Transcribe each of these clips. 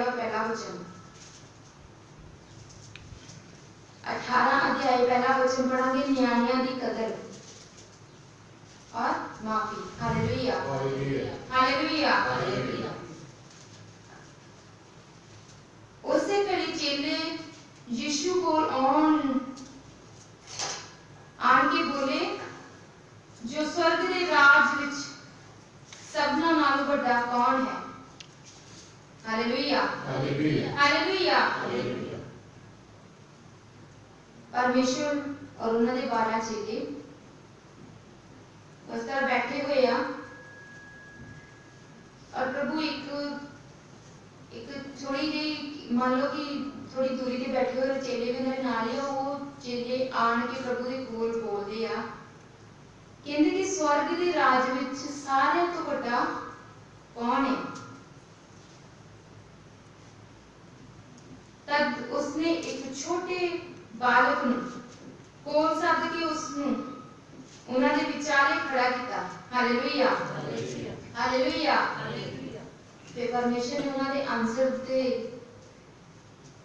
वा पहला वचन 18 अध्याय पहला वचन पढ़ांगे, न्याणियां दी कदर और माफी। Hallelujah hallelujah hallelujah. उसे घड़ी चेले यीशु को आन के बोले, जो स्वर्ग दे राज विच सबना नालों बड़ा कौन है? Hallelujah hallelujah hallelujah. परमेश्वर और उन्होंने 12 चेले उस तरह बैठे हुए आ और प्रभु एक थोड़ी जी मान लो कि थोड़ी दूरी ते बैठे हुए चेले भी उन्होंने नाल ही वो चेले आन के प्रभु के कोल बोलते आ, कहते कि स्वर्ग के राज विच सारे तो बड़ा कौन है? तब उसने एक छोटे बालक नूं कोल सद के उसनूं उन्हां दे विचाले खड़ा किया। Hallelujah hallelujah hallelujah. ते परमेश्वर ने उन्हां दे आंसर दिते।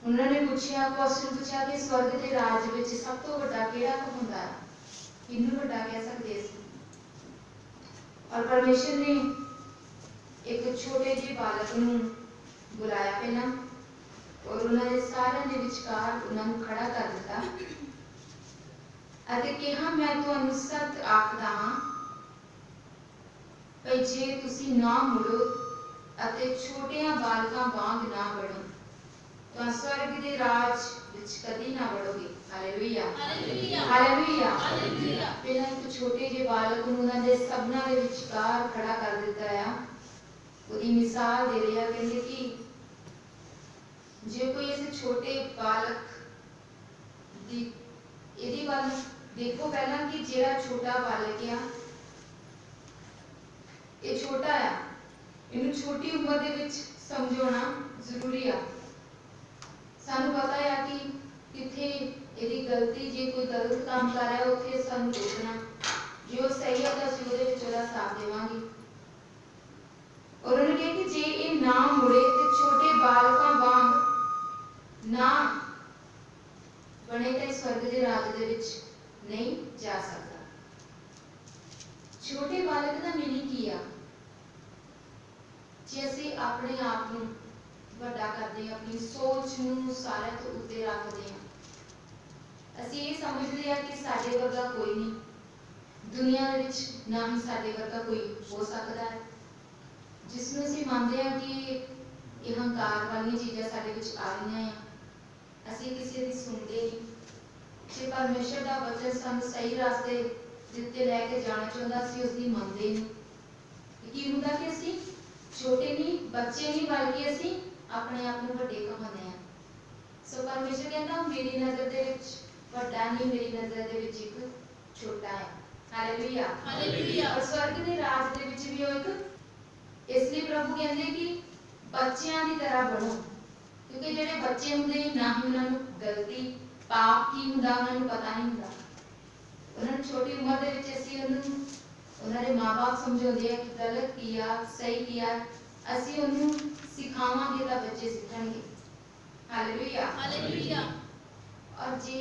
उन्होंने पूछा, क्वेश्चन पूछा कि स्वर्ग के राज विच सब तो बड़ा केड़ा हुंदा है? किन्नू बड़ा कह सकदे सी? और परमेश्वर ने एक छोटे जे बालक नूं बुलाया पहला और उन्होंने सारे दे विचकार उन्होंने खड़ा कर दिता अते कहा, मैं तुहानू सच आखदा हां भई जे तुसी ना मुड़ो अते छोटियां बालकां वांग ना बढ़ो तो स्वर्ग के राज विच कदी ना बढ़ोगे। Hallelujah hallelujah hallelujah hallelujah. पहला एक छोटे जे बालक नूं उन्हां दे सबना दे विचकार खड़ा कर दिता है। ਉਹਦੀ मिसाल दे रहा, कहते कि जे कोई ऐसे छोटे बालक दी यदि वाल देखो पहला कि जेड़ा छोटा बालक है ये छोटा है, इन्हें छोटी उम्र दे विच समझाना जरूरी है। सानू पता है कि किथे यदि गलती जे कोई गलत काम कर रहा है उत्थे सानू रोकना, जे वो सही है तो असं उहदे विच उहदा साथ देवांगे। और उन्होंने कहा कि जे ये ना मुड़े तो छोटे बालकां वांग ना बने तो स्वर्ग के राज दे विच नहीं जा सकता। छोटे बालक का मीनिंग की है? जे असीं अपने आप नूं वड्डा करदे हां, अपनी सोच नूं सारे तो उत्ते रखदे हां, असीं ये समझदे हां कि साडे वर्गा कोई नहीं, दुनिया दे विच ना ही साडे वर्गा कोई हो सकदा है, जिसमें असीं मानते हैं कि ये हंकार वाली चीज़ां साडे विच आ रही हैं, असीं किसी दी सुनते नहीं। जे परमेश्वर का वचन सानू सही रास्ते जिते लैके जाना चाहता असीं उसकी मनते नहीं। की हुंदा कि असीं छोटे नहीं बच्चे नहीं बल्कि असीं अपने आप नूं वड्डे कहाउने हैं। सो परमेश्वर कहता मेरी नज़र दे विच वड्डा नहीं, मेरी नज़र दे विच एक छोटा है। Hallelujah hallelujah. और स्वर्ग के राज दे विच भी वो एक इसलिए प्रभु कहते कि बच्चों की तरह बनो, क्योंकि जो बच्चे होंगे ना ही उन्होंने गलती पाप की होंदा उन्होंने पता नहीं होंदा। उन्होंने छोटी उम्र के विच असीं उन्होंने माँ बाप समझाते हैं कि गलत किया सही किया, असीं उन्होंने सिखावांगे तो बच्चे सीखणगे। Hallelujah hallelujah. और जे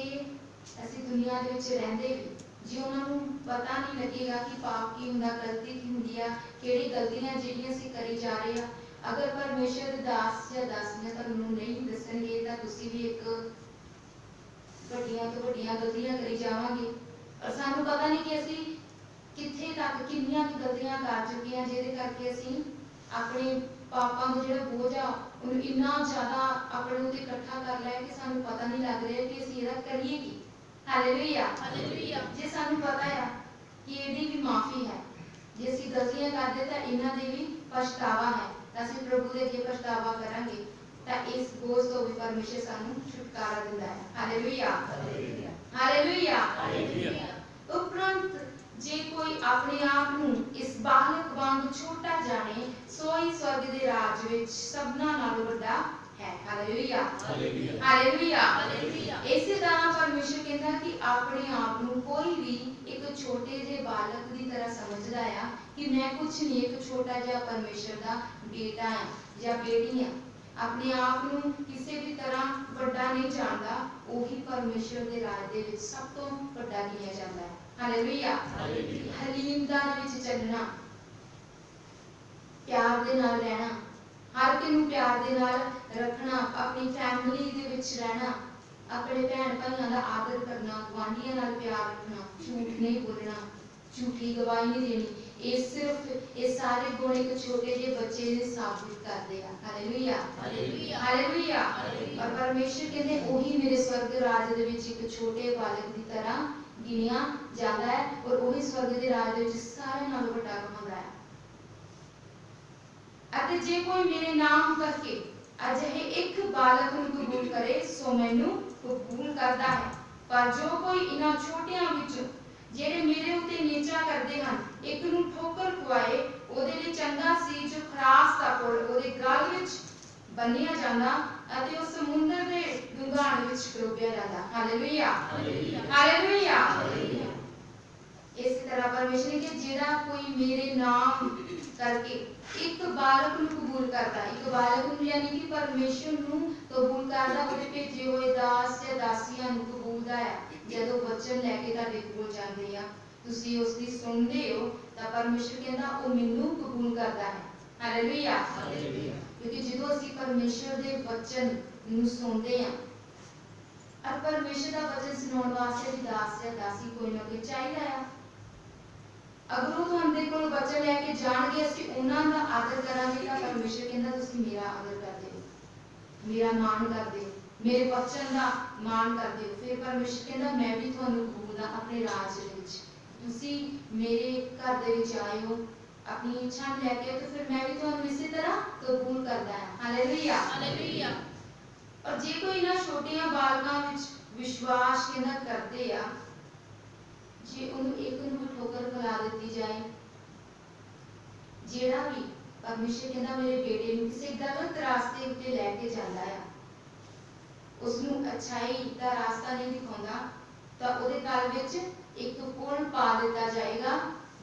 असीं दुनिया दे विच रहिंदे भी जे उन्होंने पता नहीं लगेगा कि पाप की होंदा गलती की होंदी है, किहड़ी गलतियां जिहड़ियां असीं करी जा रहे हैं, अगर परमेश्वर दे दास या दासियां तुहानूं नहीं दसणगे तां तुसीं भी एक वड्डियां तो वड्डियां गलतियां करी जावांगे। और सानूं पता नहीं कि असीं कित्थे तक किन्नियां गलतियां कर चुके हैं, जिहदे करके असीं अपने पापां दा जिहड़ा बोझ आ उहनूं इन्ना ज़्यादा अपने उत्ते इकट्ठा कर लिया कि सानूं पता नहीं लग रहा कि असीं इहदा करिए की। Hallelujah hallelujah. जे सानूं पता है कि इहदी भी माफ़ी है, जे असीं गलतियां करदे तां इन्हां दे भी पछतावा है, तां असीं प्रभु दे अगे पछतावा करांगे तां इस बोझ तो भी परमेश्वर सानूं छुटकारा दिंदा है। Hallelujah hallelujah hallelujah. उपरंत जे कोई अपने आप नूं इस बालक वांग छोटा जाने सो ही स्वर्ग दे राज विच सबना नालों वड्डा है। Hallelujah hallelujah hallelujah. इसी तरह परमेश्वर कहता कि अपने आप नूं कोई भी एक छोटे जे बालक की तरह समझदा है कि मैं कुछ नहीं, एक छोटा जिहा परमेश्वर का बेटा है या बेटी है, अपने आप नूं किसी भी तरह वड्डा नहीं जानता, वही परमेश्वर के राज दे विच सब तो वड्डा गिनिया जाता है। हालेलुया। हलीमता विच चलना, प्यार दे नाल रहना, हर किसी नूं प्यार दे नाल रखना, अपनी फैमिली दे विच रहना, अपने भैन भाइयों का आदर करना, गुआंढियों नाल प्यार रखना, झूठ नहीं बोलना, झूठी गवाही नहीं देनी। ये सिर्फ ये सारे गुण एक छोटे जे बच्चे ने साबित करते हैं। Hallelujah hallelujah. और परमेश्वर कहते वही मेरे स्वर्ग राज दे विच एक छोटे बालक की तरह गिनिया जाता है, और वही स्वर्ग के राज दे विच सारे नालों वड्डा कहांदा है। अते जे कोई मेरे नाम करके अजिहे एक बालक नूं कबूल करे सो मैनू कबूल करता है। पर जो कोई इन्हां छोटियां विचों जेड़े मेरे उत्ते नीचा करते हैं एक नूं ठोकर खवाए, ओदे लई चंगा सी जो खरास दा पुल ओदे गल विच बन्निया जांदा अते उस समुंदर दे डूंघाण विच डुब्बिया जांदा। Hallelujah hallelujah. इस तरह परमेश्वर ने कि जेड़ा कोई मेरे नाम करके एक बालक नूं कबूल करता, एक बालक नूं यानी कि परमेश्वर नूं कबूल करदा, ओदे भेजे होए दास या दासियां नूं कबूलदा है। जदों वचन लैके तुहाडे कोल जांदे आ, तुसीं उसदी सुणदे हो, तां परमेश्वर कहंदा ओ मैनूं कबूल करदा है। हालेलुया। क्योंकि जदों असीं परमेश्वर दे वचन नूं सुणदे आ, और परमेश्वर दा वचन सुनाउण वास्ते भी दास या दासी कोई ना कोई चाहीदा है। अगर वो तुहाडे कोल वचन लैके जाणगे, असीं उन्हां दा आदर करांगे, तां परमेश्वर कहंदा तुसीं मेरा आदर करदे हो, मेरा मान करदे हो, मेरे वचन दा मान करदे हो। फिर परमेश्वर कहंदा मैं भी तुहानूं कबूलदा अपने राज दे विच। तुसीं मेरे घर दे विच आए हो, अपनी इच्छा लैके, तो फिर मैं भी तुहानूं इसी तरह कबूल करदा है। Hallelujah hallelujah. और जे कोई इन्हां छोटियां बालकां विच विश्वास कहंदा करदे आ, जे उन्हें एक नूं ठोकर खिला दी जाए, जेड़ा भी परमेश्वर कहंदा मेरे बेटे नूं किसी गलत रास्ते उत्ते लैके जांदा है, उसनूं अच्छाई दा रास्ता नहीं दिखाउंदा, तां उहदे गल विच एक पुल पा दिता जाएगा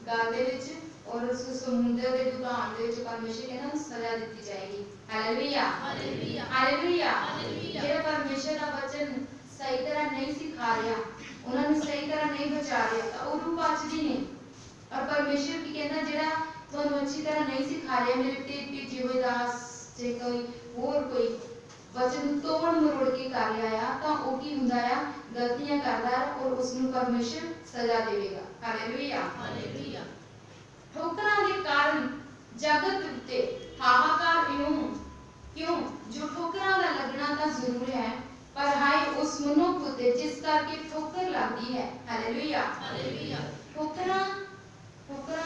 गल दे विच, और उस समुंदर दे डूंघाण दे विच परमेश्वर कहंदा सज़ा दी जाएगी। Hallelujah hallelujah hallelujah. जेड़ा परमेश्वर दा वचन सही तरह नहीं सिखा रहा, उन्होंने सही तरह नहीं बचा रहा, तो वो रूह बचदी नहीं। और परमेश्वर की कहना जेड़ा तुहानूं अच्छी तरह नहीं सिखा रहा, मेरे ते भेजे हुए दास जे कोई होर कोई वचन तोड़ मरोड़ के कर रहा है, तो वो की हुंदा है गलतियां करदा है, और उसनूं परमेश्वर सजा देवेगा। Hallelujah hallelujah. ठोकरां दे कारण जगत उत्ते हाहाकार क्यों जो ठोकरां दा लगना तां जरूर है, पर हाय उस मनुख उत्ते जिस करके ठोकर लगती है। Hallelujah hallelujah. ठोकरां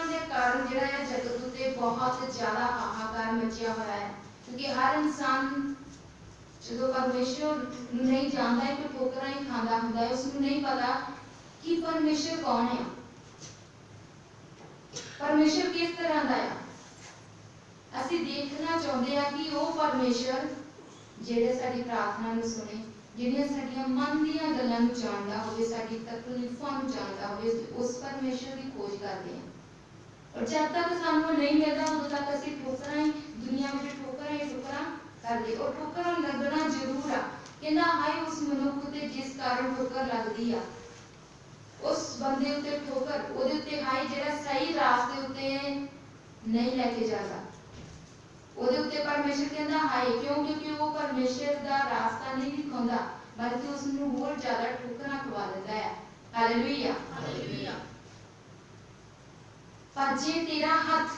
दे कारण जिहड़ा है जगत उत्ते बहुत ज़्यादा हाहाकार मचिया होया है, क्योंकि हर इंसान जो परमेश्वर नहीं जानता है कि ठोकरां ही खांदा हुंदा है, उसनूं नहीं पता कि परमेश्वर कौन है, परमेश्वर किस तरह दा है। असीं देखना चाहुंदे आ कि वो परमेश्वर जिहड़े साडी प्रार्थना नूं सुने, जिहड़ियां साडीਆਂ मन ਦੀਆਂ ਗੱਲਾਂ ਨੂੰ ਜਾਣਦਾ ਹੋਵੇ, ਸਾਡੀ ਤਕਲੀਫਾਂ ਨੂੰ ਜਾਣਦਾ ਹੋਵੇ, उस परमेश्वर की खोज करते हैं। और जब तक सानू नहीं मिलता उदों तक असीं ठोकरां ही दुनिया में ठोकरां करदे, और ठोकरां लगना जरूर आ। कहंदा हाय उस मनुख उत्ते जिस कारण ठोकर लगदी आ, उस बंदे उत्ते ठोकर ओदे उत्ते हाय जिहड़ा सही रास्ते उत्ते नहीं लैके जांदा, ओदे उत्ते परमेश्वर कहंदा हाय, क्यों क्योंकि वो परमेश्वर दा रास्ता नहीं दिखाउंदा, बल्कि उसनूं होर ज़्यादा ठोकरां खवा दिंदा है। Hallelujah hallelujah. पर जे तेरा हथ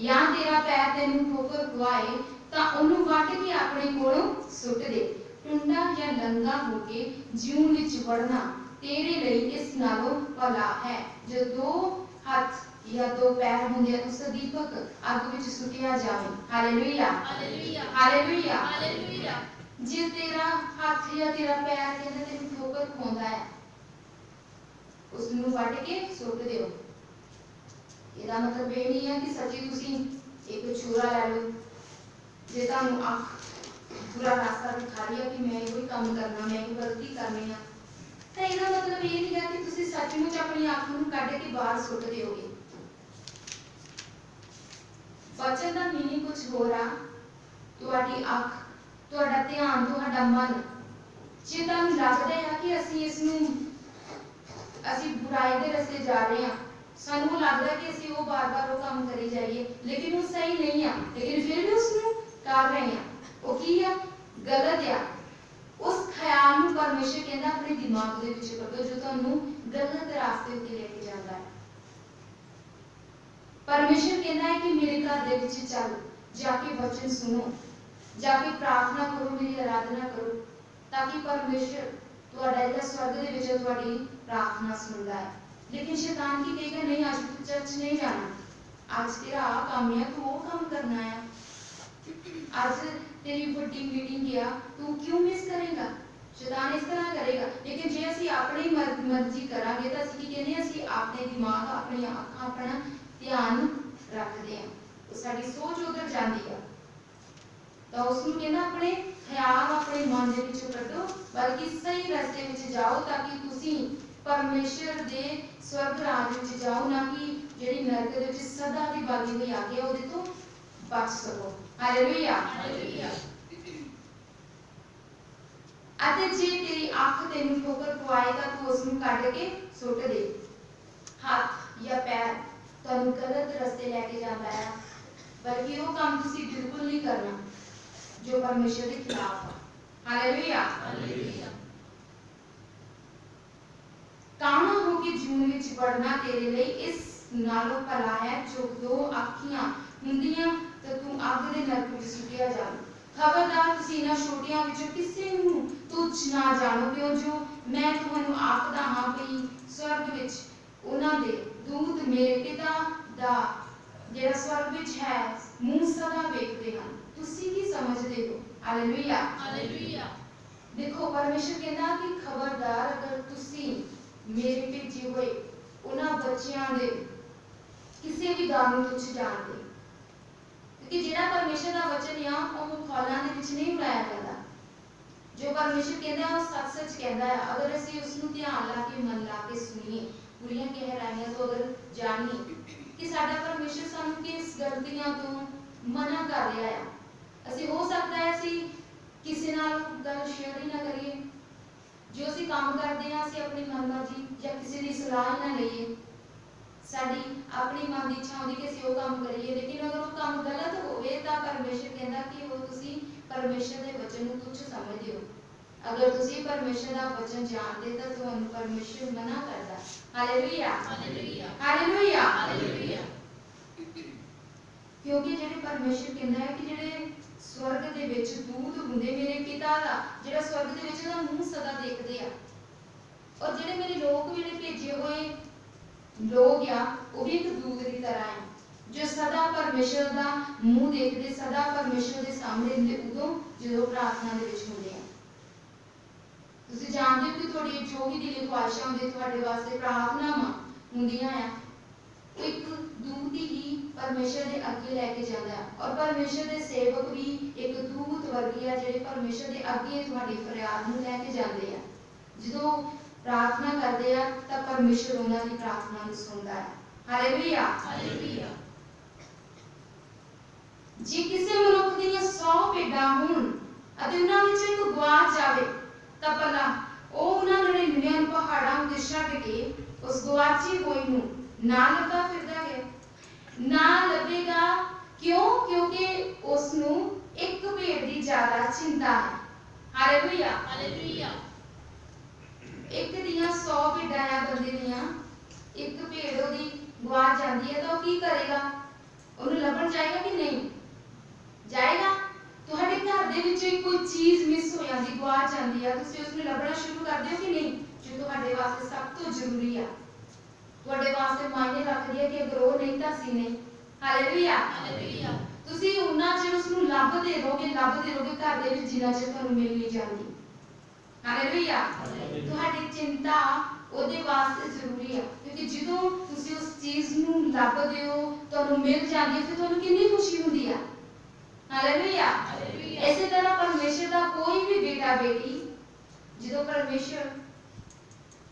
या तेरा पैर तेनूं ठोकर खवाए, तां उहनूं वट के अपने कोलों सुट दे। टुंडा या लंगा होके जीवन विच वड़ना तेरे लिए इस नालों भला है, जो दो हथ या दो पैर होंदे उस दीपक अग विच सुटिया जावे। Hallelujah hallelujah hallelujah hallelujah. जे तेरा हथ या तेरा पैर कहंदा तेनूं ठोकर खवाउंदा है, उसनूं वट के सुट दिओ। ਇਹਦਾ मतलब ये नहीं है कि सच्ची तुसी एक छुरा लै लो, जे तुहानूं अख पूरा रास्ता दिखा रही है कि मैं कोई काम करना, मैं कोई गलती करनी है, तो ਇਹਦਾ मतलब ये नहीं है कि तुसी सचमुच अपनी अख नूं कढ के बाहर सुट दिओगे। वचन दा मीनिंग कुछ होर आ। तुहाडी अख ਤੁਹਾਡਾ ਧਿਆਨ, ਤੁਹਾਡਾ ਮਨ ਜੇ ਤੁਹਾਨੂੰ ਲੱਗਦਾ ਹੈ ਕਿ ਅਸੀਂ बुराई के रस्ते जा रहे हैं, सानू लगता है कि ਅਸੀਂ वो बार-बार वो काम करी जाइए, लेकिन वो सही नहीं है, लेकिन फिर भी उसਨੂੰ कर रहे हैं, वो की है गलत है। उस ख्याल ਨੂੰ परमेश्वर कहता अपने दिमाग ਦੇ ਵਿੱਚ ਕੱਢੋ जो ਤੁਹਾਨੂੰ गलत रास्ते ਉੱਤੇ ਲੈ ਕੇ ਜਾਂਦਾ है। परमेश्वर कहता है कि मेरे घर ਦੇ ਵਿੱਚ ਚੱਲ, जाके वचन सुनो, जाके प्रार्थना करो, मेरी आराधना करो, ताकि परमेश्वर ਤੁਹਾਡਾ ਜਿਹੜਾ स्वर्ग ਦੇ ਵਿੱਚ ਤੁਹਾਡੀ प्रार्थना सुनता है। लेकिन शैतान की कहेगा नहीं, आज तू चर्च नहीं जाना, आज तेरा आ काम है, तू वो काम करना है, आज तेरी बड़ी मीटिंग गया, तू क्यों मिस करेगा। शैतान इस तरह करेगा। लेकिन जे ਅਸੀਂ ਆਪਣੀ ਮਰਜ਼ੀ ਕਰਾਂਗੇ ਤਾਂ ਅਸੀਂ ਕੀ ਕਹਿੰਦੇ, ਅਸੀਂ ਆਪਣੇ ਦਿਮਾਗ, ਆਪਣੀ ਅੱਖਾਂ, ਆਪਣਾ ਧਿਆਨ ਰੱਖਦੇ ਹਾਂ, ਉਹ ਸਾਡੀ ਸੋਚ ਉਧਰ ਜਾਂਦੀ ਆ। ਤਾਂ ਉਸ ਨੂੰ ਕਹਿੰਦਾ ਆਪਣੇ ਖਿਆਲ ਆਪਣੇ ਮਨ ਦੇ ਵਿੱਚੋਂ ਕੱਢੋ, ਬਲਕਿ ਸਹੀ ਰਸਤੇ ਵਿੱਚ ਜਾਓ ਤਾਂ ਕਿ ਤੁਸੀਂ परमेश्वर दे स्वर्ग राज विच जाओ, ना कि जेड़ी नरक दे विच सदा दी बागी होई आ गया ओदे तो बच सको। Hallelujah, hallelujah. अते जे तेरी आंख तेनू ठोकर पवाए तां तू उस नूं कढ के सुट दे। हाथ या पैर तुहानू गलत रस्ते लेके जांदा है, बल्कि वो काम तुसीं बिल्कुल नहीं करना जो परमेश्वर दे खिलाफ है। Hallelujah, hallelujah. काना हो के जून विच बढ़ना तेरे लिए इस नालों भला है जो दो अखियां हुंदियां ते तू अग दे नरक विच सुटिया जावे। खबरदार तुसीं इन्हां छोटियां विचों किसे नूं तुच्छ ना जानो, क्यों जो मैं तुहानू आखदा हां कि स्वर्ग विच उन्हां दे दूत मेरे पिता दा जेड़ा स्वर्ग विच है मुंह सदा वेखदे हन। तुसीं की समझदे हो। Hallelujah, hallelujah. देखो परमेश्वर कहंदा कि खबरदार अगर तुसीं मेरे भेजे हुए उन्हां बच्चियां दे किसी भी गल नूं तुच्छ जाणदे, क्योंकि जिहड़ा परमेश्वर दा वचन आ वो फौलां दे विच नहीं बुलाया जाता। जो परमेश्वर कहंदा है वो सच-सच कहंदा है। अगर असीं उस नूं ध्यान ला के मन ला के सुनीए, पूरीआं गहराइयां तो अगर जाणीए कि साडा परमेश्वर सानूं किस गलतियां तो मना कर रहा है, असीं हो सकदा है असीं किसी नाल गल शेयर ही ना करिए, जो ਅਸੀਂ काम करते हैं ਅਸੀਂ अपनी मनमर्जी या किसी की सलाह ही ना लईए, साडी अपनी मन की इच्छा होती कि ਅਸੀਂ वो काम करिए, लेकिन अगर वो काम गलत होवे ਤਾਂ परमेश्वर कहता कि वो ਤੁਸੀਂ परमेश्वर ਦੇ वचन ਨੂੰ तुच्छ समझदे हो। अगर ਤੁਸੀਂ परमेश्वर ਦਾ वचन जाणदे ਤਾਂ ਤੁਹਾਨੂੰ परमेश्वर मना करदा। Hallelujah, hallelujah, hallelujah, hallelujah. क्योंकि ਜਿਹੜੇ परमेश्वर कहता है कि ਜਿਹੜੇ स्वर्ग दे विच दूत हुंदे मेरे पिता दा जेड़ा स्वर्ग दे विच दा मुंह सदा देखदे आ, और जेड़े मेरे लोग जेड़े भेजे हुए लोग आ वो भी एक दूत की तरह है जो सदा परमेश्वर दा मुंह देखदे, सदा परमेश्वर दे सामने हुंदे उदों जदों प्रार्थना दे विच हुंदे आ। तुसीं जाणदे हो कि तुहाडी जो भी दिली ख्वाहिशां हुंदी तुहाडे वास्ते प्रार्थनावां हुंदियां आ, एक दूत ही परमेश्वर दे अगे लेके जाता है, और परमेश्वर दे सेवक भी एक दूत वर्गी है जेडे परमेश्वर दे अगे तुहाडी फरियाद नूं लेके जाते हैं। जदों प्रार्थना करते हैं तो परमेश्वर उन्हां दी प्रार्थना नूं सुनदा है। Hallelujah, hallelujah. जे किसी मनुख दीयां 100 भेडां होण अते उन्हां विचों एक गवाच जावे तां भला ओह उन्हां 99 नूं पहाड़ां उत्ते छड्ड के उस गवाची होई नूं ना लभा फिरदा है, ना लभेगा। क्यों? क्योंकि उसनू एक भेड़ की ज्यादा चिंता है। Hallelujah, hallelujah. एक दियां 100 भेड़ां आ बंदे दियां, एक भेड़ ओदी गवाच जांदी है तो की करेगा? उन्हें लभण जाएगा कि नहीं जाएगा? तुहाडे घर दे विच कोई चीज मिस हो जांदी, गवाच जांदी है, तुसीं उसनू लभना शुरू कर दिओ कि नहीं? जो तुहाडे वास्ते सब तो जरूरी है, तुहाडे वास्ते मायने रखदी है कि अगर वो नहीं तां असीं नहीं। Hallelujah, hallelujah. तुसीं उन्ना चिर उसनू लभदे रहोगे घर दे विच जिन्ना चिर तुहानू मिल नहीं जांदी। हालेलुया। तुहाडी चिंता ओदे वास्ते जरूरी है, क्योंकि जदों तुसीं उस चीज नू लभदे हो तुहानू मिल जांदी है, फिर तुहानू कितनी खुशी हुंदी है। Hallelujah, hallelujah. इसे तरह परमेश्वर दा कोई भी बेटा बेटी जदों परमेश्वर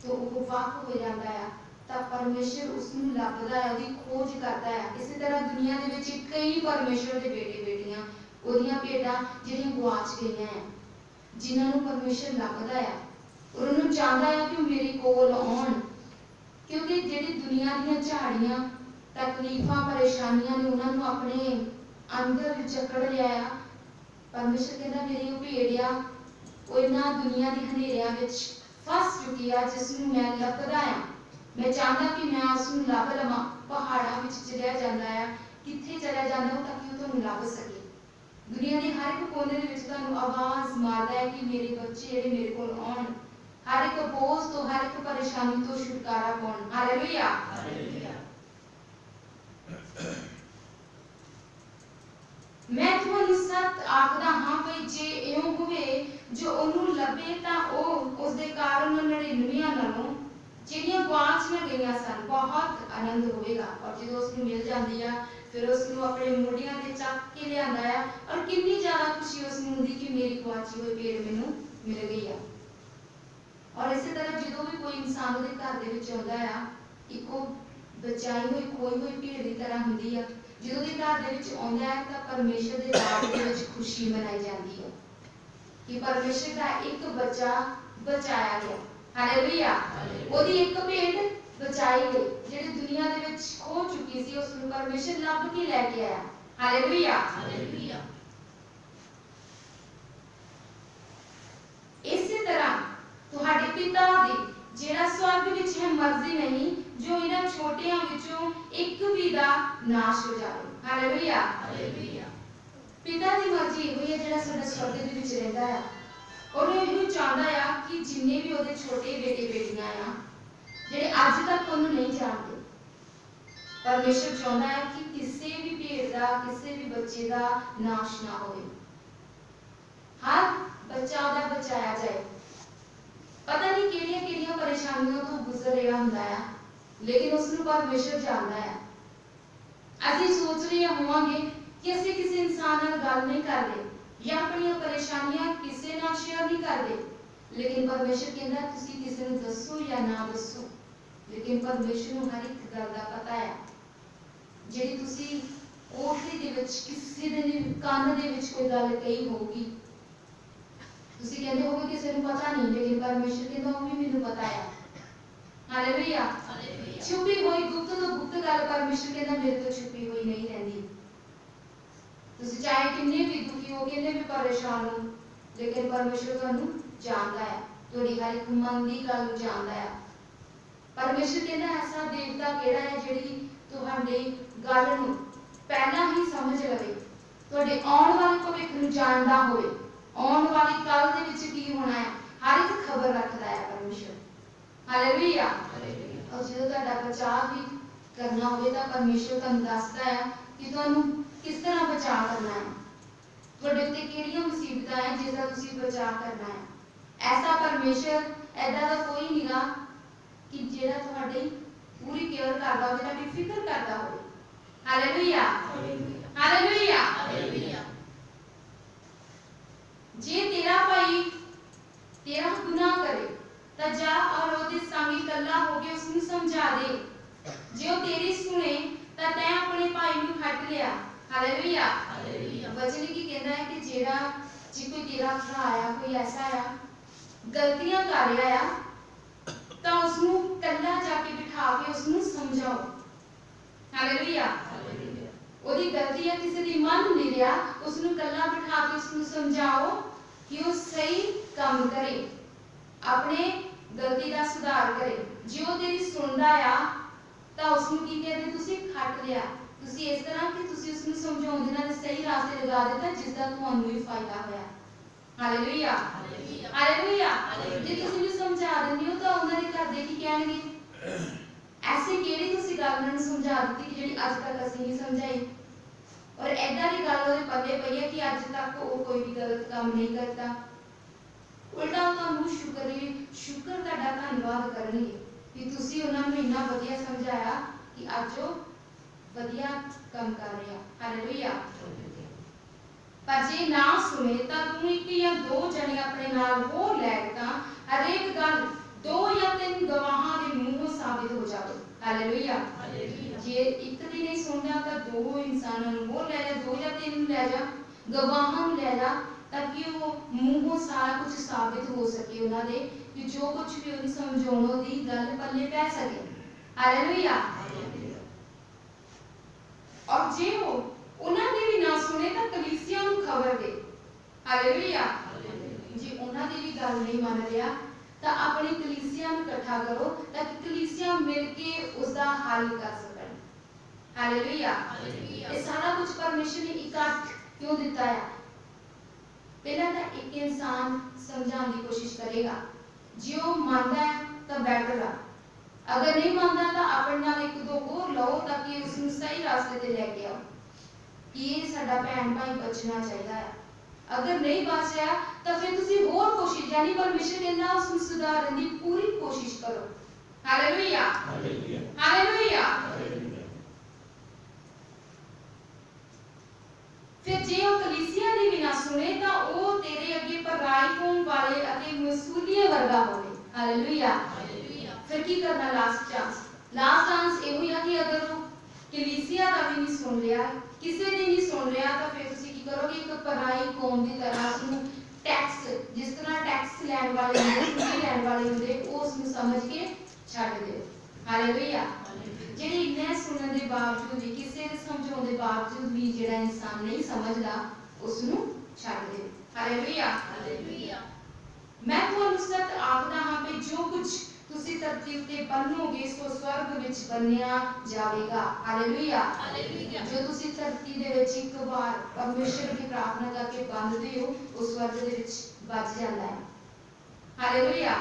तो वो वाक हो जाता है ਤਾਂ परमेश्वर उसनू लभदा है, उसकी खोज करता है। इसी तरह दुनिया दे विच कई परमेश्वर दे बेटे बेटियां ਉਹਦੀਆਂ ਭੇਡਾਂ ਜਿਹੜੀਆਂ ਗੁਆਚ ਗਈਆਂ ਹੈ, ਜਿਨ੍ਹਾਂ ਨੂੰ ਪਰਮੇਸ਼ਰ ਲੱਭਦਾ ਆ, ਉਹਨੂੰ ਚਾਹੁੰਦਾ ਹੈ ਕਿ ਮੇਰੇ ਕੋਲ ਆਉਣ। ਕਿਉਂਕਿ ਜਿਹੜੀ ਦੁਨੀਆ ਦੀਆਂ ਝਾੜੀਆਂ, ਤਕਲੀਫਾਂ, ਪਰੇਸ਼ਾਨੀਆਂ ਨੇ ਉਹਨਾਂ ਨੂੰ ਆਪਣੇ ਅੰਦਰ ਜਕੜ ਲਿਆ ਆ। ਪਰਮੇਸ਼ਰ ਕਹਿੰਦਾ ਮੇਰੀ ਉਹ ਭੇਡ ਆ, ਉਹ ਇਹਨਾਂ ਦੁਨੀਆ ਦੀ ਹਨੇਰਿਆਂ ਵਿੱਚ ਫਸ ਚੁੱਕੀ ਆ, ਜਿਸ ਨੂੰ ਮੈਂ ਲੱਭਦਾ ਆ। ਮੈਂ ਚਾਹੁੰਦਾ ਕਿ ਮੈਂ ਉਸ ਨੂੰ ਲੱਭ ਲਵਾਂ। ਪਹਾੜਾਂ ਵਿੱਚ ਚਲਿਆ ਜਾਂਦਾ ਆ, ਕਿੱਥੇ ਚਲਿਆ ਜਾਂਦਾ ਉਹ, ਤਾਂ ਕਿ ਉਹ ਤੁਹਾਨੂੰ ਲੱਭ ਸਕੇ। ਦੁਨੀਆ ਦੇ ਹਰ ਇੱਕ ਕੋਨੇ ਦੇ ਵਿੱਚ ਤੁਹਾਨੂੰ ਆਵਾਜ਼ ਮਾਰਦਾ ਹੈ ਕਿ ਮੇਰੇ ਬੱਚੇ ਜਿਹੜੇ ਮੇਰੇ ਕੋਲ ਆਉਣ, ਹਰ ਇੱਕ ਬੋਝ ਤੋਂ, ਹਰ ਇੱਕ ਪਰੇਸ਼ਾਨੀ ਤੋਂ ਛੁਟਕਾਰਾ ਪਾਉਣ। ਹਾਲੇਲੂਇਆ। ਮੈਂ ਤੁਹਾਨੂੰ ਸੱਚ ਆਖਦਾ ਹਾਂ ਕਿ ਜੇ ਇਉਂ ਹੋਵੇ ਜੋ ਉਹਨੂੰ ਲੱਭੇ ਤਾਂ ਉਹ ਉਸ ਦੇ ਕਾਰਨ 99 ਨਾਲੋਂ ਜਿਹੜੀਆਂ ਗੁਆਚ ਨਾ ਗਈਆਂ ਸਨ ਬਹੁਤ ਆਨੰਦ ਹੋਵੇਗਾ। ਔਰ ਜਦੋਂ ਉਸ ਨੂੰ ਮਿਲ ਜਾਂਦੀ ਆ, ਫਿਰ ਉਸ ਨੂੰ ਆਪਣੇ ਮੋਢਿਆਂ ਤੇ ਚੱਕ ਕੇ ਲਿਆਂਦਾ ਆ, ਔਰ ਕਿੰਨੀ ਜ਼ਿਆਦਾ ਖੁਸ਼ੀ ਉਸ ਨੂੰ ਹੁੰਦੀ ਕਿ ਮੇਰੀ ਗੁਆਚੀ ਹੋਈ ਭੇਡ ਮੈਨੂੰ ਮਿਲ ਗਈ ਆ। ਔਰ ਇਸੇ ਤਰ੍ਹਾਂ ਜਦੋਂ ਵੀ ਕੋਈ ਇਨਸਾਨ ਉਹਦੇ ਘਰ ਦੇ ਵਿੱਚ ਆਉਂਦਾ ਆ, ਇੱਕੋ ਬਚਾਈ ਹੋਈ ਖੋਈ ਹੋਈ ਭੇਡ ਦੀ ਤਰ੍ਹਾਂ ਹੁੰਦੀ ਆ। ਜਦੋਂ ਉਹਦੇ ਘਰ ਦੇ ਵਿੱਚ ਆਉਂਦਾ ਹੈ ਤਾਂ ਪਰਮੇਸ਼ਰ ਦੇ ਰਾਜ ਦੇ ਵਿੱਚ ਖੁਸ਼ੀ ਮਨਾਈ ਜਾਂਦੀ ਹੈ ਕਿ ਪਰਮੇਸ਼ਰ ਦਾ ਇੱਕ ਬੱਚਾ ਬਚਾਇਆ ਗਿਆ। ਹਾਲੇਲੂਇਆ। ਉਹਦੀ ਇੱਕ ਭੇਡ ਬਚਾਈ ਗਈ, ਜਿਹੜੀ ਦੁਨੀਆ ਦੇ ਵਿੱਚ ਖੋ ਚੁੱਕੀ ਸੀ, ਉਸ ਨੂੰ ਪਰਮੇਸ਼ਰ ਲੱਭ ਕੇ ਲੈ ਕੇ ਆਇਆ। ਹਾਲੇਲੂਇਆ। ਇਸੇ ਤਰ੍ਹਾਂ ਤੁਹਾਡੇ ਪਿਤਾ ਦੀ ਜਿਹੜਾ ਸਵਰਗ ਵਿੱਚ ਹੈ ਮਰਜ਼ੀ ਨਹੀਂ ਜੋ ਇਹਨਾਂ ਛੋਟਿਆਂ ਵਿੱਚੋਂ ਇੱਕ ਵੀ ਦਾ ਨਾਸ਼ ਹੋ ਜਾਵੇ। ਹਾਲੇਲੂਇਆ। ਪਿਤਾ ਦੀ ਮਰਜ਼ੀ ਇਹ ਹੈ ਜਿਹੜਾ ਸਾਡਾ ਸਵਰਗ ਦੇ ਵਿੱਚ ਰਹਿੰਦਾ ਆ, ਉਹਨੂੰ ਇਹੋ ਚਾਹੁੰਦਾ ਆ ਕਿ ਜਿੰਨੇ ਵੀ ਉਹਦੇ ਛੋਟੇ ਬੇਟੇ ਬੇਟੀਆਂ ਆ ਜਿਹੜੇ ਅੱਜ ਤੱਕ ਉਹਨੂੰ ਨਹੀਂ ਜਾਣਦੇ, ਪਰਮੇਸ਼ਰ ਚਾਹੁੰਦਾ ਹੈ ਕਿ ਕਿਸੇ ਵੀ ਭੇਡ ਦਾ, ਕਿਸੇ ਵੀ ਬੱਚੇ ਦਾ ਨਾਸ਼ ਨਾ ਹੋਵੇ। ਹਰ ਬੱਚਾ ਉਹਦਾ ਬਚਾਇਆ ਜਾਏ। ਪਤਾ ਨਹੀਂ ਕਿਹੜੀਆਂ ਕਿਹੜੀਆਂ ਪਰੇਸ਼ਾਨੀਆਂ ਤੋਂ ਗੁਜ਼ਰ ਰਿਹਾ ਹੁੰਦਾ ਆ, ਲੇਕਿਨ ਉਸ ਨੂੰ ਪਰਮੇਸ਼ਰ ਜਾਣਦਾ ਹੈ। ਅਸੀਂ ਸੋਚ ਰਹੇ ਹੋਵਾਂਗੇ ਕਿ ਅਸੀਂ ਕਿਸੇ ਇਨਸਾਨ ਨਾਲ ਗੱਲ ਨਹੀਂ ਕਰਦੇ ਜਾਂ ਆਪਣੀਆਂ ਪਰੇਸ਼ਾਨੀਆਂ ਕਿਸੇ ਨਾਲ ਸ਼ੇਅਰ ਨਹੀਂ ਕਰਦੇ, ਲੇਕਿਨ ਪਰਮੇਸ਼ਰ ਕਹਿੰਦਾ ਤੁਸੀਂ ਕਿਸੇ ਨੂੰ ਦੱਸੋ ਜਾਂ ਨਾ ਦੱਸੋ, ਲੇਕਿਨ ਪਰਮੇਸ਼ਰ ਨੂੰ ਹਰ ਇੱਕ ਗੱਲ ਦਾ ਪਤਾ ਹੈ। ਜਿਹੜੀ ਤੁਸੀਂ ਕੋਠੜੀ ਦੇ ਵਿੱਚ ਕਿਸੇ ਦੇ ਕੰਨ ਦੇ ਵਿੱਚ ਕੋਈ ਗੱਲ ਕਹੀ ਹੋਊਗੀ, ਤੁਸੀਂ ਕਹਿੰਦੇ ਹੋਗੇ ਕਿਸੇ ਨੂੰ ਪਤਾ ਨਹੀਂ, ਲੇਕਿਨ ਪਰਮੇਸ਼ਰ ਕਹਿੰਦਾ ਉਹ ਵੀ ਮੈਨੂੰ ਪਤਾ ਹੈ। ਹਾਲੇਲੂਇਆ। ਛੁਪੀ ਹੋਈ ਗੁਪਤ ਤੋਂ ਗੁਪਤ ਗੱਲ ਪਰਮੇਸ਼ਰ ਕਹਿੰਦਾ ਮੇਰੇ ਤੋਂ ਛੁਪੀ ਹੋਈ ਨਹੀਂ ਰਹਿੰਦੀ। ਤੁਸੀਂ ਚਾਹੇ ਕਿੰਨੇ ਵੀ ਦੁਖੀ ਹੋ, ਕਿੰਨੇ ਵੀ ਪਰੇਸ਼ਾਨ ਹੋ, ਲੇਕਿਨ ਪਰਮੇਸ਼ਰ ਤੁਹਾਨੂੰ ਜਾਣਦਾ ਹੈ, ਤੁਹਾਡੀ ਹਰ ਇੱਕ ਮਨ ਦੀ ਗੱਲ ਨੂੰ ਜਾਣਦਾ ਹੈ। ਪਰਮੇਸ਼ਰ ਕਹਿੰਦਾ ਐਸਾ ਦੇਵਤਾ ਕਿਹੜਾ ਹੈ ਜਿਹੜੀ ਤੁਹਾਡੀ ਗੱਲ ਨੂੰ ਪਹਿਲਾਂ ਹੀ ਸਮਝ ਲਵੇ, ਤੁਹਾਡੇ ਆਉਣ ਵਾਲੇ ਭਵਿੱਖ ਨੂੰ ਜਾਣਦਾ ਹੋਵੇ, ਆਉਣ ਵਾਲੀ ਕੱਲ ਦੇ ਵਿੱਚ ਕੀ ਹੋਣਾ ਹੈ, ਹਰ ਇੱਕ ਖਬਰ ਰੱਖਦਾ ਹੈ ਪਰਮੇਸ਼ਰ। ਹਾਲੇਲੂਇਆ। ਔਰ ਜਦੋਂ ਤੁਹਾਡਾ ਬਚਾਅ ਵੀ ਕਰਨਾ ਹੋਵੇ ਤਾਂ ਪਰਮੇਸ਼ਰ ਤੁਹਾਨੂੰ ਦੱਸਦਾ ਹੈ ਕਿ ਤੁਹਾਨੂੰ ਕਿਸ ਤਰ੍ਹਾਂ ਬਚਾਅ ਕਰਨਾ ਹੈ, ਤੁਹਾਡੇ ਉੱਤੇ ਕਿਹੜੀਆਂ ਮੁਸੀਬਤਾਂ ਹੈ ਜਿਸ ਦਾ ਤੁਸੀਂ ਬਚਾਅ ਕਰਨਾ ਹੈ। ਐਸਾ ਪਰਮੇਸ਼ਰ ਐਦਾਂ ਦਾ ਕੋਈ ਨਹੀਂਗਾ ਕਿ ਜਿਹੜਾ ਤੁਹਾਡੀ ਪੂਰੀ ਕੇਅਰ ਕਰਦਾ ਹੋਵੇ, ਤੁਹਾਡੀ ਫਿਕਰ ਕਰਦਾ ਹੋਵੇ। ਹਾਲੇਲੂਇਆ। ਹਾਲੇਲੂਇਆ। ਜੇ ਤੇਰਾ ਭਾਈ ਤੇਰਾ ਗੁਨਾਹ ਕਰੇ ਤਾਂ ਜਾ ਔਰ ਉਹਦੇ ਸੰਗ ਇਕੱਲਾ ਹੋ ਕੇ ਉਸ ਨੂੰ ਸਮਝਾ ਦੇ। ਜੇ ਉਹ ਤੇਰੀ ਸੁਣੇ ਤਾਂ ਤੈਂ ਆਪਣੇ ਭਾਈ ਨੂੰ ਖੱਟ ਲਿਆ। ਹਾਲੇਲੂਇਆ। ਵਚਨ ਕੀ ਕਹਿੰਦਾ ਹੈ ਕਿ ਜਿਹੜਾ ਜੇ ਕੋਈ ਤੇਰਾ ਭਰਾ ਆ, ਕੋਈ ਐਸਾ ਆ ਗਲਤੀਆਂ ਕਰ ਰਿਹਾ ਆ, ਤਾਂ ਉਸ ਨੂੰ ਇਕੱਲਾ ਜਾ ਕੇ ਬਿਠਾ ਕੇ ਉਸ ਨੂੰ ਸਮਝਾਓ। ਹਾਲੇਲੂਇਆ। ਉਹਦੀ ਗਲਤੀ ਹੈ, ਕਿਸੇ ਦੀ ਮੰਨ ਨਹੀਂ ਰਿਹਾ, ਉਸ ਨੂੰ ਇਕੱਲਾ ਬਿਠਾ ਕੇ ਉਸ ਨੂੰ ਸਮਝਾਓ ਕਿ ਉਹ ਸਹੀ ਕੰਮ ਕਰੇ, ਆਪਣੇ ਗਲਤੀ ਦਾ ਸੁਧਾਰ ਕਰੇ। ਜੇ ਉਹ ਤੇਰੀ ਸੁਣਦਾ ਆ ਤਾਂ ਉਸ ਨੂੰ ਕੀ ਕਹਿੰਦੇ, ਤੁਸੀਂ ਖੱਟ ਲਿਆ। ਤੁਸੀਂ ਇਸ ਤਰ੍ਹਾਂ ਕਿ ਤੁਸੀਂ ਉਸ ਨੂੰ ਸਮਝਾਉਂਦੇ ਨਾਲ ਸਹੀ ਰਾਸਤੇ ਲਗਾ ਦਿੱਤਾ, ਜਿਸ ਦਾ ਤੁਹਾਨੂੰ ਵੀ ਫਾਇਦਾ ਹੋਇਆ। ਹਾਲੇਲੂਇਆ। ਹਾਲੇਲੂਇਆ। ਜੇ ਤੁਸੀਂ ਵੀ ਸਮਝਾ ਦਿੰਦੇ ਹੋ ਤਾਂ ਉਹਨਾਂ ਦੇ ਘਰ ਦੇ ਕੀ ਕਹਿਣਗੇ, ਐਸੀ ਕਿਹੜੀ ਤੁਸੀਂ ਗੱਲ ਉਹਨਾਂ ਨੂੰ ਸਮਝਾ ਦਿੱਤੀ ਕਿ ਜਿਹੜੀ ਅੱਜ ਤੱਕ ਅਸੀਂ ਨਹੀਂ ਸਮਝਾਈ, ਔਰ ਏਦਾਂ ਦੀ ਗੱਲ ਉਹਦੇ ਪੱਲੇ ਪਈ ਹੈ ਕਿ ਅੱਜ ਤੱਕ ਉਹ ਕੋਈ ਵੀ ਗਲਤ ਕੰਮ ਨਹੀਂ ਕਰਦਾ। ਉਲਟਾ ਉਹ ਤੁਹਾਨੂੰ ਸ਼ੁਕਰ ਤੁਹਾਡਾ ਧੰਨਵਾਦ ਕਰਨਗੇ ਕਿ ਤੁਸੀਂ ਉਹਨਾਂ ਨੂੰ ਇੰਨਾ ਵਧੀਆ ਸਮਝਾਇਆ ਕਿ ਅੱਜ ਉਹ ਵਧੀਆ ਕੰਮ ਕਰ ਰਿਹਾ। ਹਾਲੇਲੂਇਆ। ਪਰ ਜੇ ਨਾ ਸੁਣੇ ਤਾਂ ਤੂੰ ਇੱਕ ਜਾਂ ਦੋ ਜਣੇ ਆਪਣੇ ਨਾਲ ਹੋਰ ਲੈ ਤਾਂ ਹਰੇਕ ਗੱਲ 2 ਜਾਂ 3 ਗਵਾਹਾਂ ਦੇ ਮੂੰਹੋਂ ਸਾਬਿਤ ਹੋ ਜਾਵੇ। ਹਾਲੇਲੂਇਆ। ਜੇ ਇੱਕ ਦੀ ਨਹੀਂ ਸੁਣਦਾ ਤਾਂ 2 ਇਨਸਾਨਾਂ ਨੂੰ ਹੋਰ ਲੈ ਜਾ, 2 ਜਾਂ 3 ਲੈ ਜਾ, गवाहां नूं लै जा ताकि वो मूंहों सारा कुछ साबित हो सके उन्होंने कि जो कुछ भी उन्हें समझाउण दी गल पल्ले पै सके। हालेलुया। और जे वो उन्होंने भी ना सुने तो कलीसिया नूं खबर दे। हालेलुया। जे उन्होंने भी गल नहीं मान रहा तो अपनी कलीसिया नूं इकट्ठा करो ताकि कलीसिया मिलके उसका हल कर सकन। हालेलुया। ये सारा कुछ परमेश्वर ने इकट्ठ क्यों दिता है? पहला तो एक इंसान समझाने की कोशिश करेगा, जो वो मानता है तो बेटर है, अगर नहीं मानता तो अपने नाल एक दो होर लो ताकि उसको सही रास्ते ते लेके आओ कि ये साडा भैन भाई बचना चाहिए है। अगर नहीं बच रहा तो फिर तुसी होर कोशिश, यानी परमेश्वर कहना उसको सुधारने की पूरी कोशिश करो। हालेलुया। हालेलुया। फिर जे वो कलीसिया दी भी ना सुने तो वो तेरे अगे पराई कौम वाले अते मसूलिया वर्गा होवे। हालेलुया। फिर की करना? लास्ट चांस ये है कि अगर वो कलीसिया का भी नहीं सुन रहा, किसी ने नहीं सुन रहा, तो फिर तुसी की करोगे? एक पराई कौम की तरह उसनु टैक्स, जिस तरह टैक्स लैंड वाले लैंड वाले होंगे वो उसनु समझ के छੱਡ दे। हालेलुया। जेडी इन्ने सुनने के बावजूद भी, किसी ने समझाने के बावजूद भी जेड़ा इंसान नहीं समझदा उसनु छੱਡ दे। हालेलुया। मैं तुहानू सच आखदा हां कि जो कुछ तुसी धरती उत्ते बन्नोगे सो स्वर्ग विच बन्निया जाएगा। हालेलुया। जो तुसी धरती दे विच एक बार परमेश्वर की प्रार्थना करके बंदते हो वो स्वर्ग दे विच बच जाता है। हालेलुया।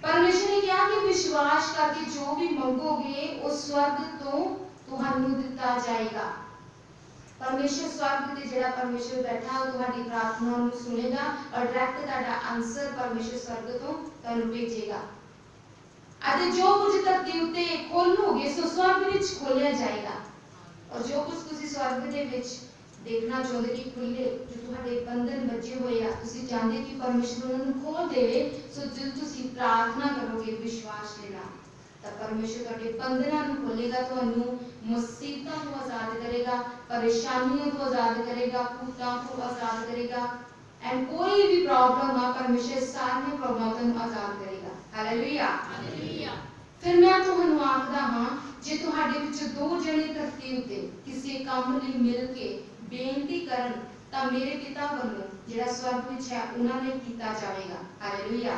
परमेश्वर ने कहा कि विश्वास करके जो भी मंगोगे वो स्वर्ग तो तुहानू दिता जाएगा। परमेश्वर स्वर्ग ते जेड़ा परमेश्वर बैठा है तुम्हारी प्रार्थना नूं सुनेगा और डायरेक्ट तुहाडा आंसर परमेश्वर स्वर्ग तो तुहानू भेजेगा। अते जो कुछ धरती उत्ते खोलोगे सो स्वर्ग विच खोलिया जाएगा, और जो कुछ तुसी स्वर्ग दे विच देखना चाहते कि खुले, जो तुहाडे बंधन बचे हुए आ, तुसी चाहते कि परमेश्वर उन्हें खोल देवे, सो जो तुसी प्रार्थना करोगे विश्वास के नाल तो परमेश्वर तुहाडे बंधनां नूं खोलेगा, तुहानू मुसीबतां तो आजाद करेगा, परेशानियों तो आजाद करेगा, भूतां तो आजाद करेगा, एंड कोई भी प्रॉब्लम आ परमेश्वर सारी प्रॉब्लम तो आजाद करेगा। हालेलुया। फिर मैं तुहानू आखदा हां जे तुहाडे विच दो जने धरती उत्ते किसी काम लई मिल के बेनती करन तां मेरे पिता वल्लों जेड़ा स्वर्ग विच है उन्होंने कीता जाएगा। हालेलुया।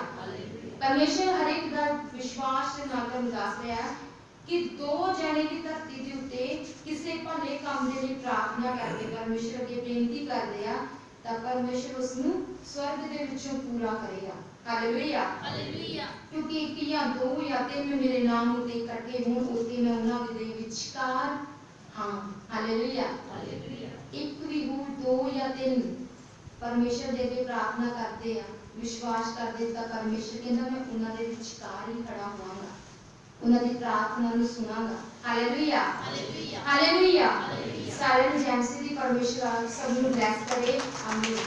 परमेश्वर हर एक गल विश्वास के नाल तुहानू दस रहा है कि दो जने की धरती दे उत्ते किसी भले काम दे लई प्रार्थना करके परमेश्वर अगे बेनती करदे आ तां परमेश्वर उसनू स्वर्ग दे विचों पूरा करेगा। हालेलुया। क्योंकि एक या दो या तीन मेरे नाम उत्ते इकट्ठे होण उत्ते मैं उन्हां दे विचकार हां। हालेलुया। एक भी हो, दो या तीन परमेश्वर दे अगे प्रार्थना करते आ, विश्वास करते तां परमेश्वर कहंदा मैं उन्हां दे विचकार ही खड़ा होवांगा, उन्हां दी प्रार्थना नूं सुनांगा। हालेलुया। हालेलुया। सारे जैमसी दी परमेश्वर आप सब नूं ब्लेस करे। आमीन।